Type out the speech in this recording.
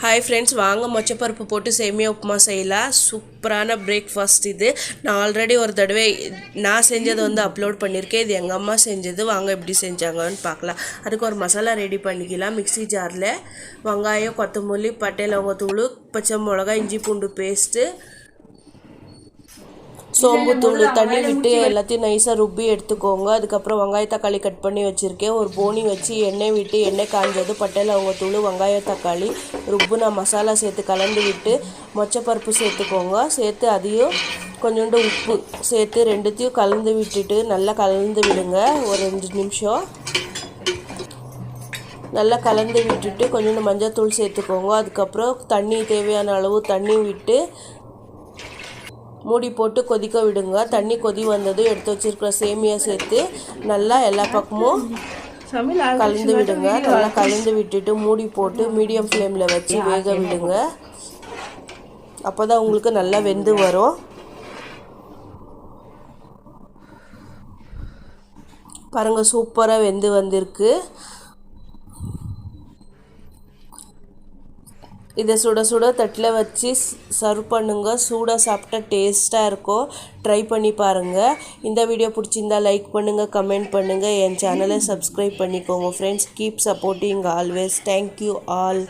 Hi friends, வாங்க மொச்சப்பருப்பு போட்டு சேமியா உப்புமா செய்யலாம். சூப்பரான பிரேக்ஃபாஸ்ட் இது. நான் ஆல்ரெடி ஒரு தடவை நான் செஞ்சதை அப்லோட் பண்ணியிருக்கேன். இது எங்கள் அம்மா செஞ்சது. வாங்க எப்படி செஞ்சாங்கன்னு பார்க்கலாம். அதுக்கு ஒரு மசாலா ரெடி பண்ணிக்கலாம். மிக்ஸி ஜாரில் வெங்காயம், கொத்தமல்லி, பட்டை, லவங்கத்தூள், பச்சை மிளகாய், இஞ்சி பூண்டு பேஸ்ட்டு, சோம்பு தூள், தண்ணி விட்டு எல்லாத்தையும் நைஸாக ருப்பி எடுத்துக்கோங்க. அதுக்கப்புறம் வெங்காய தக்காளி கட் பண்ணி வச்சுருக்கேன். ஒரு போனி வச்சு எண்ணெய் விட்டு எண்ணெய் காஞ்சது பட்டை லவங்கத்தூள், வெங்காய தக்காளி ருப்புனா மசாலா சேர்த்து கலந்து விட்டு மொச்சப்பருப்பு சேர்த்துக்கோங்க. சேர்த்து அதையும் கொஞ்சோண்டு உப்பு சேர்த்து ரெண்டுத்தையும் கலந்து விட்டுட்டு நல்லா கலந்து விடுங்க. ஒரு 2 நிமிஷம் நல்லா கலந்து விட்டுட்டு கொஞ்சோண்டு மஞ்சள் தூள் சேர்த்துக்கோங்க. அதுக்கப்புறம் தண்ணி தேவையான அளவு தண்ணி விட்டு மூடி போட்டு கொதிக்க விடுங்க. தண்ணி கொதி வந்ததும் எடுத்து வச்சிருக்கிற சேமியா சேர்த்து நல்லா எல்லா பக்கமும் கலந்து விடுங்க. நல்லா கலந்து விட்டுட்டு மூடி போட்டு மீடியம் ஃப்ளேமில் வச்சு வேக விடுங்க. அப்போ தான் உங்களுக்கு நல்லா வெந்து வரும். பாருங்கள், சூப்பராக வெந்து வந்திருக்கு. இதை சுட சுட தட்டில் வச்சு சர்வ் பண்ணுங்கள். சூடாக சாப்பிட்டா டேஸ்ட்டாக இருக்கும். ட்ரை பண்ணி பாருங்கள். இந்த வீடியோ பிடிச்சிருந்தா லைக் பண்ணுங்கள், கமெண்ட் பண்ணுங்கள். என் சேனலை சப்ஸ்கிரைப் பண்ணிக்கோங்க friends. Keep supporting always. Thank you all.